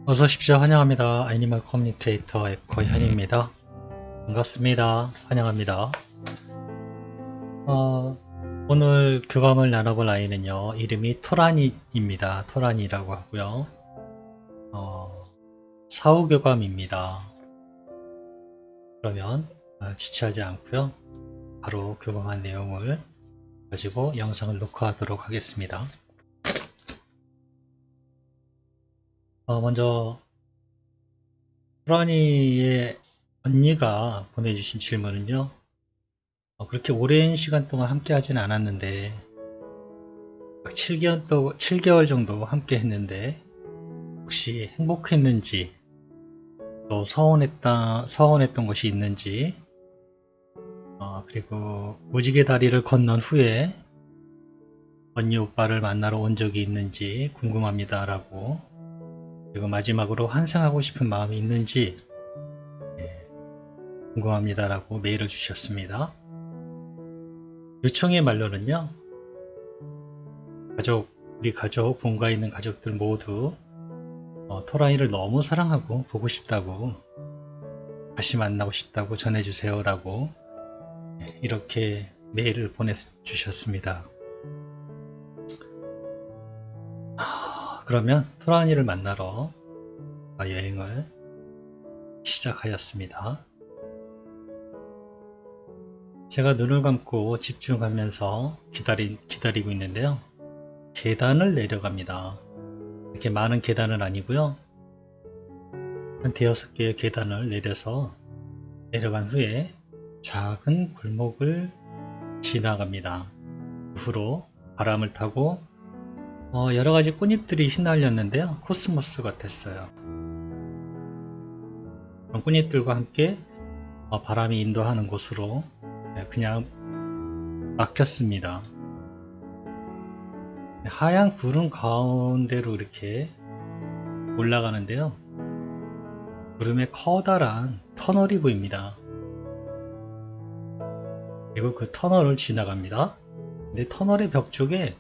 어서 오십시오. 환영합니다. 애니멀 커뮤니케이터 에코현입니다. 반갑습니다. 환영합니다. 오늘 교감을 나눠볼 아이는요. 이름이 토라니입니다. 토라니라고 하고요. 사후교감입니다. 그러면 지체하지 않고요. 바로 교감한 내용을 가지고 영상을 녹화하도록 하겠습니다. 먼저 토라니의 언니가 보내주신 질문은요. 그렇게 오랜 시간 동안 함께 하진 않았는데 7개월 정도 함께 했는데 혹시 행복했는지 또 서운했던 것이 있는지 그리고 무지개 다리를 건넌 후에 언니 오빠를 만나러 온 적이 있는지 궁금합니다 라고, 그리고 마지막으로 환생하고 싶은 마음이 있는지 궁금합니다 라고 메일을 주셨습니다. 요청의 말로는요, 우리 가족, 본가에 있는 가족들 모두 토라니를 너무 사랑하고 보고 싶다고, 다시 만나고 싶다고 전해주세요 라고 이렇게 메일을 보내주셨습니다. 그러면 토라니를 만나러 여행을 시작하였습니다. 제가 눈을 감고 집중하면서 기다리고 있는데요. 계단을 내려갑니다. 이렇게 많은 계단은 아니고요. 한 5개의 계단을 내려간 후에 작은 골목을 지나갑니다. 그 후로 바람을 타고 여러가지 꽃잎들이 휘날렸는데요. 코스모스 같았어요. 그런 꽃잎들과 함께 바람이 인도하는 곳으로 그냥 막혔습니다. 하얀 구름 가운데로 이렇게 올라가는데요. 구름에 커다란 터널이 보입니다. 그리고 그 터널을 지나갑니다. 근데 터널의 벽 쪽에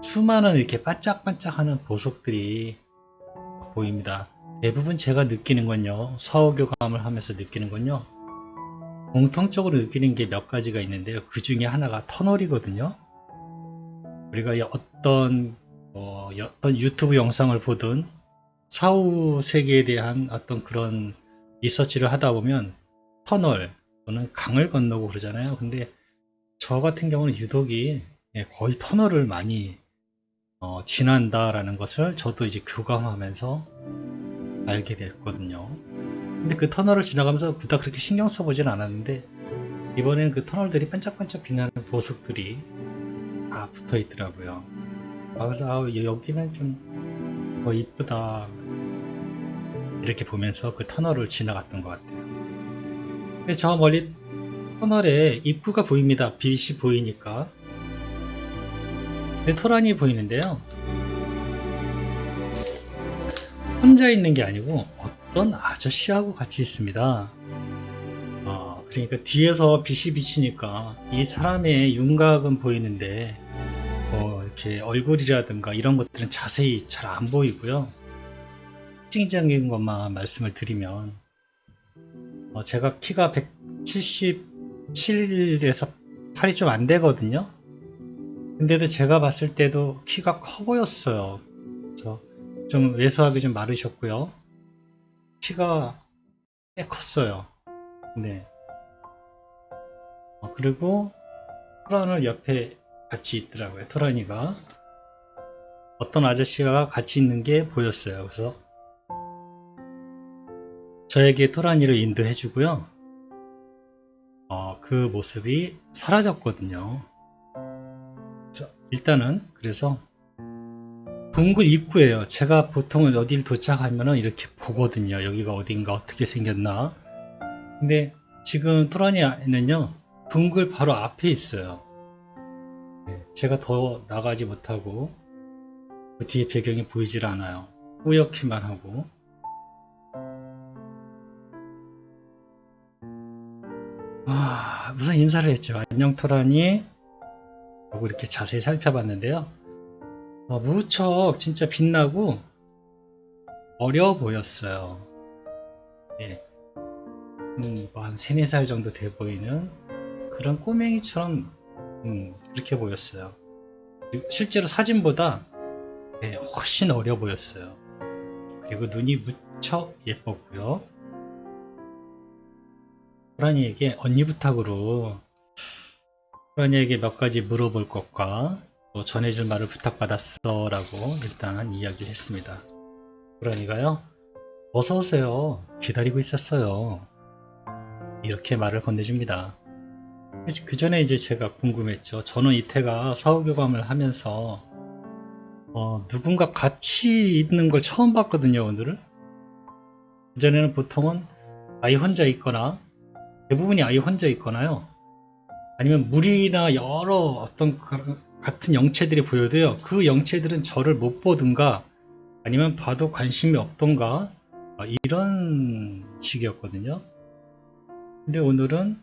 수많은 이렇게 반짝반짝하는 보석들이 보입니다. 대부분 제가 느끼는 건요, 서우교감을 하면서 느끼는 건요, 공통적으로 느끼는 게 몇 가지가 있는데요. 그 중에 하나가 터널이거든요. 우리가 어떤 유튜브 영상을 보든 사후 세계에 대한 어떤 그런 리서치를 하다 보면 터널 또는 강을 건너고 그러잖아요. 근데 저 같은 경우는 유독이 거의 터널을 많이 지난다라는 것을 저도 이제 교감하면서 알게 됐거든요. 근데 그 터널을 지나가면서 그닥 그렇게 신경 써보진 않았는데 이번에는 그 터널들이 반짝반짝 빛나는 보석들이 다 붙어 있더라고요. 그래서 여기는 좀 이쁘다 이렇게 보면서 그 터널을 지나갔던 것 같아요. 근데 저 멀리 터널에 입구가 보입니다. 빛이 보이니까. 근데 토란이 보이는데요. 혼자 있는 게 아니고 어떤 아저씨하고 같이 있습니다. 그러니까 뒤에서 빛이 비치니까 이 사람의 윤곽은 보이는데 이렇게 얼굴이라든가 이런 것들은 자세히 잘 안 보이고요. 특징적인 것만 말씀을 드리면 제가 키가 177에서 8이 좀 안 되거든요. 근데도 제가 봤을 때도 키가 커 보였어요. 그래서 좀 왜소하게 좀 마르셨고요. 키가 꽤 컸어요. 네. 그리고 토란을 옆에 같이 있더라고요. 토란이가 어떤 아저씨가 같이 있는 게 보였어요. 그래서 저에게 토란이를 인도해 주고요. 그 모습이 사라졌거든요. 일단은 그래서 동굴 입구예요. 제가 보통 어딜 도착하면 이렇게 보거든요. 여기가 어딘가 어떻게 생겼나. 근데 지금 토라니는요, 동굴 바로 앞에 있어요. 제가 더 나가지 못하고 그 뒤에 배경이 보이질 않아요. 뿌옇기만 하고. 우선 인사를 했죠. 안녕 토라니 하고 이렇게 자세히 살펴봤는데요. 무척 진짜 빛나고 어려 보였어요. 예, 뭐한 3, 4살 정도 돼 보이는 그런 꼬맹이처럼 그렇게 보였어요. 실제로 사진보다 훨씬 어려 보였어요. 그리고 눈이 무척 예뻤고요. 호란이에게 언니 부탁으로 호란이에게 몇 가지 물어볼 것과 또 전해줄 말을 부탁받았어 라고 일단 이야기를 했습니다. 호란이가요, 어서오세요, 기다리고 있었어요, 이렇게 말을 건네줍니다. 그 전에 이제 제가 궁금했죠. 저는 이태가 사후교감을 하면서 누군가 같이 있는 걸 처음 봤거든요. 오늘은. 그전에는 보통은 아이 혼자 있거나, 대부분이 아이 혼자 있거나요, 아니면 물이나 여러 어떤 같은 영체들이 보여도요, 그 영체들은 저를 못 보든가 아니면 봐도 관심이 없던가 이런 식이었거든요. 근데 오늘은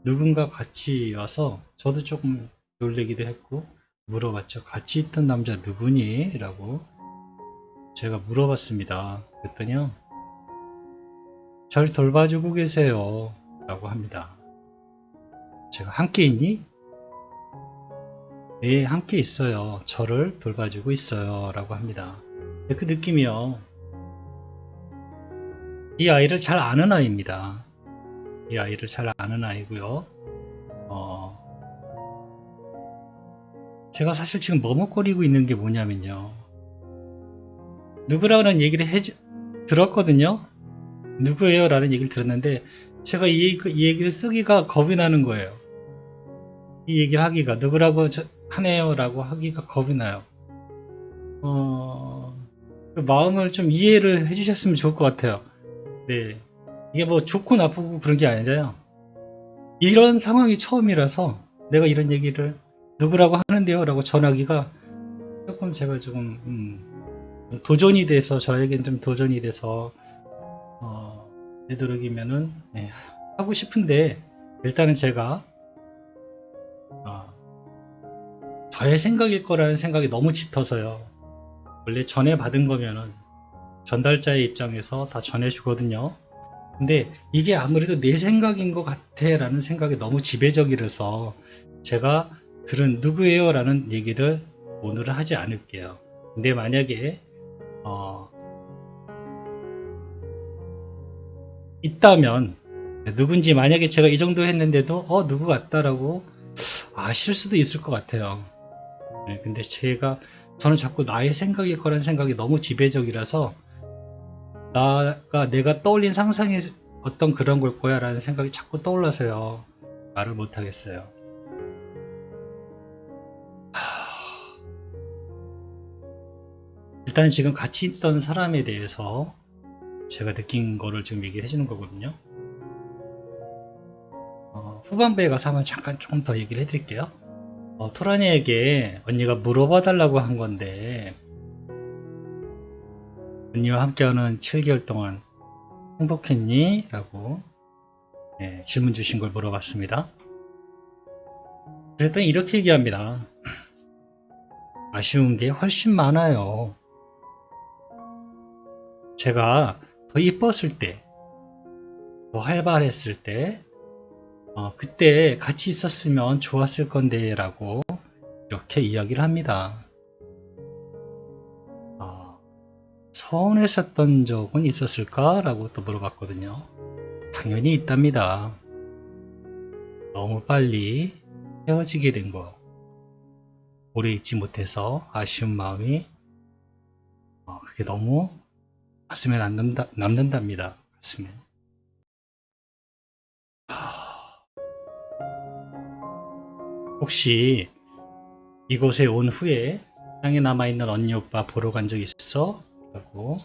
누군가 같이 와서 저도 조금 놀래기도 했고 물어봤죠. 같이 있던 남자 누구니? 라고 제가 물어봤습니다. 그랬더니요, 잘 돌봐주고 계세요 라고 합니다. 제가 함께 있니? 네, 함께 있어요. 저를 돌봐주고 있어요 라고 합니다. 그 느낌이요, 이 아이를 잘 아는 아이입니다. 이 아이를 잘 아는 아이고요. 제가 사실 지금 머뭇거리고 있는 게 뭐냐면요, 누구라는 얘기를 들었거든요. 누구예요? 라는 얘기를 들었는데 제가 이 얘기를 쓰기가 겁이 나는 거예요. 이 얘기를 하기가, 누구라고 하네요 라고 하기가 겁이 나요. 그 마음을 좀 이해를 해주셨으면 좋을 것 같아요. 네, 이게 뭐 좋고 나쁘고 그런 게 아니라요, 이런 상황이 처음이라서 내가 이런 얘기를 누구라고 하는데요 라고 전하기가 조금 제가 조금 도전이 돼서, 저에겐 좀 도전이 돼서 되도록이면은 하고 싶은데, 일단은 제가 저의 생각일 거라는 생각이 너무 짙어서요. 원래 전해받은 거면은 전달자의 입장에서 다 전해주거든요. 근데 이게 아무래도 내 생각인 것 같아 라는 생각이 너무 지배적이라서 제가 들은 누구예요 라는 얘기를 오늘은 하지 않을게요. 근데 만약에 있다면, 누군지 만약에 제가 이 정도 했는데도 누구 같다라고 아실 수도 있을 것 같아요. 근데 저는 자꾸 나의 생각일 거라는 생각이 너무 지배적이라서 내가 떠올린 상상의 어떤 그런 걸 거야 라는 생각이 자꾸 떠올라서요, 말을 못 하겠어요. 일단 지금 같이 있던 사람에 대해서 제가 느낀 거를 지금 얘기해 주는 거거든요. 후반부에 가서 한번 잠깐 좀 더 얘기를 해드릴게요. 토라니에게 언니가 물어봐 달라고 한 건데, 언니와 함께하는 7개월 동안 행복했니? 라고 질문 주신 걸 물어봤습니다. 그랬더니 이렇게 얘기합니다. 아쉬운 게 훨씬 많아요. 제가 더 이뻤을 때, 더 활발했을 때, 그때 같이 있었으면 좋았을 건데 라고 이렇게 이야기를 합니다. 서운했었던 적은 있었을까? 라고 또 물어봤거든요. 당연히 있답니다. 너무 빨리 헤어지게 된 거, 오래 있지 못해서 아쉬운 마음이 그게 너무 가슴에 남는답니다. 가슴에. 혹시 이곳에 온 후에 땅에 남아있는 언니 오빠 보러 간 적 있어? 라고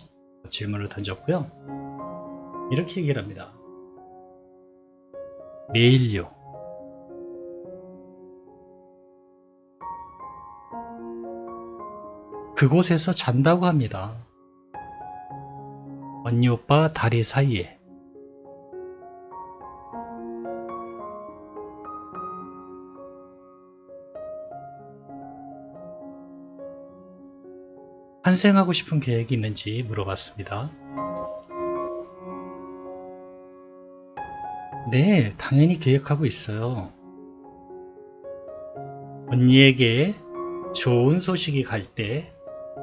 질문을 던졌고요. 이렇게 얘기를 합니다. 매일요. 그곳에서 잔다고 합니다. 언니 오빠 다리 사이에. 환생하고 싶은 계획이 있는지 물어봤습니다. 네, 당연히 계획하고 있어요. 언니에게 좋은 소식이 갈 때,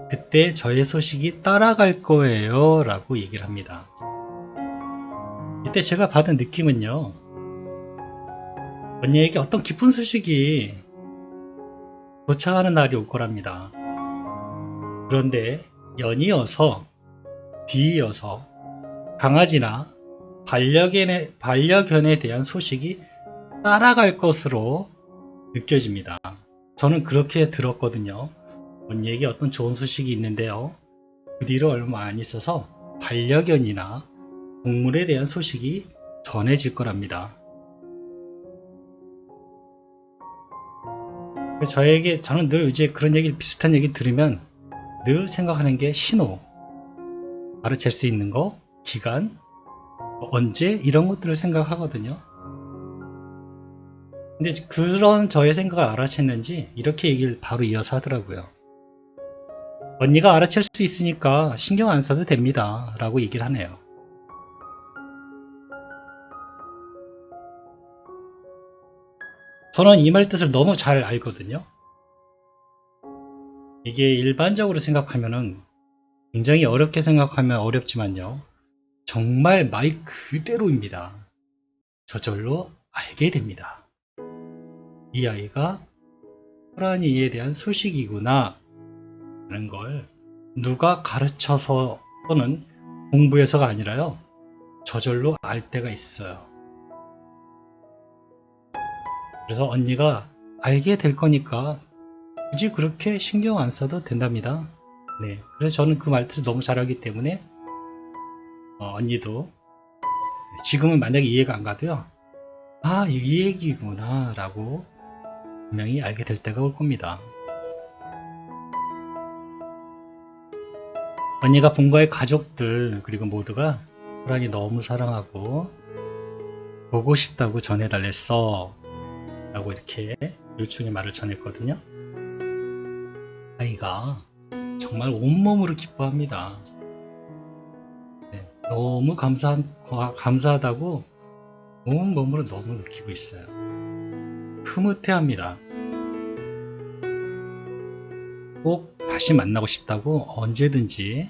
그때 저의 소식이 따라갈 거예요 라고 얘기를 합니다. 이때 제가 받은 느낌은요, 언니에게 어떤 기쁜 소식이 도착하는 날이 올 거랍니다. 그런데 연이어서, 뒤이어서 강아지나 반려견에 대한 소식이 따라갈 것으로 느껴집니다. 저는 그렇게 들었거든요. 언니에게 어떤 좋은 소식이 있는데요. 그 뒤로 얼마 안 있어서 반려견이나 동물에 대한 소식이 전해질 거랍니다. 저는 늘 이제 그런 얘기, 비슷한 얘기 들으면 늘 생각하는 게 신호, 알아챌 수 있는 거, 기간, 언제, 이런 것들을 생각하거든요. 근데 그런 저의 생각을 알아챘는지 이렇게 얘기를 바로 이어서 하더라고요. 언니가 알아챌 수 있으니까 신경 안 써도 됩니다 라고 얘기를 하네요. 저는 이 말 뜻을 너무 잘 알거든요. 이게 일반적으로 생각하면은 굉장히 어렵게 생각하면 어렵지만요. 정말 말 그대로입니다. 저절로 알게 됩니다. 이 아이가 호랑이에 대한 소식이구나 라는 걸 누가 가르쳐서 또는 공부해서가 아니라요. 저절로 알 때가 있어요. 그래서 언니가 알게 될 거니까 굳이 그렇게 신경 안 써도 된답니다. 네, 그래서 저는 그 말뜻을 너무 잘 알기 때문에 언니도 지금은 만약에 이해가 안 가도요. 아, 이 얘기구나 라고 분명히 알게 될 때가 올 겁니다. 언니가 본가의 가족들 그리고 모두가 호랑이 너무 사랑하고 보고 싶다고 전해달랬어 라고 이렇게 요청의 말을 전했거든요. 아이가 정말 온몸으로 기뻐합니다. 네, 너무 감사하다고 온몸으로 너무 느끼고 있어요. 흐뭇해합니다. 꼭 다시 만나고 싶다고 언제든지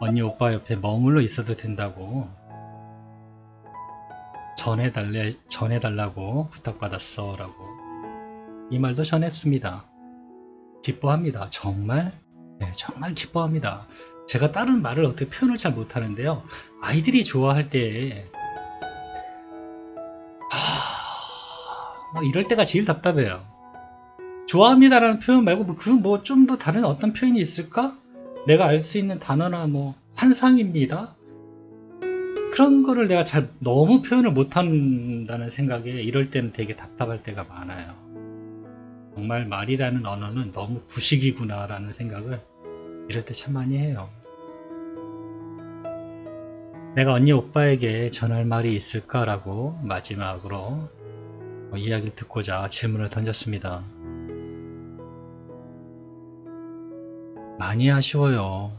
언니 오빠 옆에 머물러 있어도 된다고 전해달라고 부탁받았어 라고 이 말도 전했습니다. 기뻐합니다. 정말 정말 기뻐합니다. 제가 다른 말을 어떻게 표현을 잘 못하는데요. 아이들이 좋아할 때 이럴 때가 제일 답답해요. 좋아합니다라는 표현 말고 뭐 좀 더 다른 어떤 표현이 있을까? 내가 알 수 있는 단어나 뭐 환상입니다. 그런 거를 내가 잘 너무 표현을 못한다는 생각에 이럴 때는 되게 답답할 때가 많아요. 정말 말이라는 언어는 너무 구식이구나 라는 생각을 이럴 때 참 많이 해요. 내가 언니 오빠에게 전할 말이 있을까라고 마지막으로 이야기를 듣고자 질문을 던졌습니다. 많이 아쉬워요.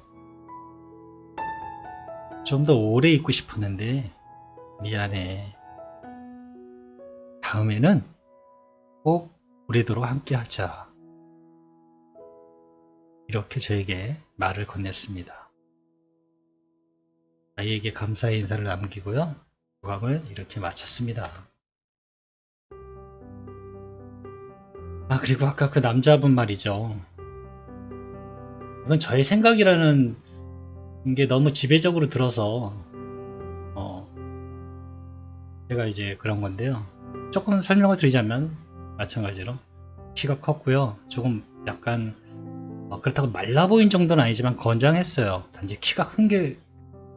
좀 더 오래 있고 싶었는데 미안해. 다음에는 꼭 오래도록 함께 하자. 이렇게 저에게 말을 건넸습니다. 아이에게 감사의 인사를 남기고요. 교감을 이렇게 마쳤습니다. 그리고 아까 그 남자분 말이죠. 이건 저의 생각이라는 게 너무 지배적으로 들어서 제가 이제 그런 건데요. 조금 설명을 드리자면 마찬가지로 키가 컸고요. 조금 약간 그렇다고 말라 보인 정도는 아니지만 건장했어요. 단지 키가 큰 게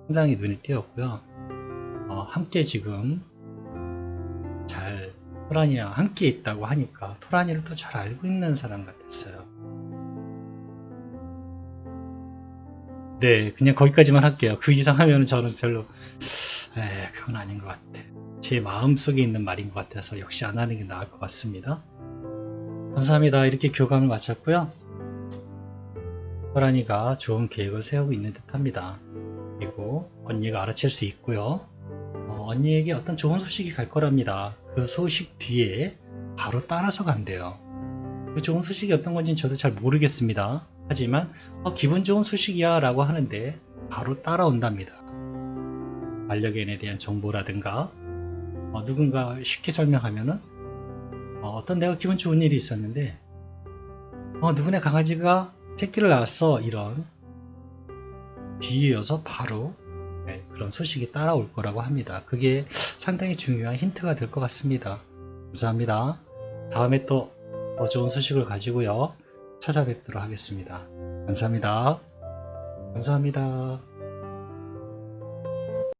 상당히 눈에 띄었고요. 함께 지금 잘 토라니와 함께 있다고 하니까 토라니를 또 잘 알고 있는 사람 같았어요. 네, 그냥 거기까지만 할게요. 그 이상 하면 저는 별로 그건 아닌 것 같아. 제 마음속에 있는 말인 것 같아서 역시 안 하는 게 나을 것 같습니다. 감사합니다. 이렇게 교감을 마쳤고요. 호랑이가 좋은 계획을 세우고 있는 듯 합니다. 그리고 언니가 알아챌 수 있고요. 언니에게 어떤 좋은 소식이 갈 거랍니다. 그 소식 뒤에 바로 따라서 간대요. 그 좋은 소식이 어떤 건지는 저도 잘 모르겠습니다. 하지만 기분 좋은 소식이야 라고 하는데 바로 따라온답니다. 반려견에 대한 정보라든가 누군가 쉽게 설명하면은 어떤 내가 기분 좋은 일이 있었는데 누구네 강아지가 새끼를 낳았어, 이런 뒤이어서 바로 그런 소식이 따라올 거라고 합니다. 그게 상당히 중요한 힌트가 될 것 같습니다. 감사합니다. 다음에 또 더 좋은 소식을 가지고요 찾아뵙도록 하겠습니다. 감사합니다. 감사합니다.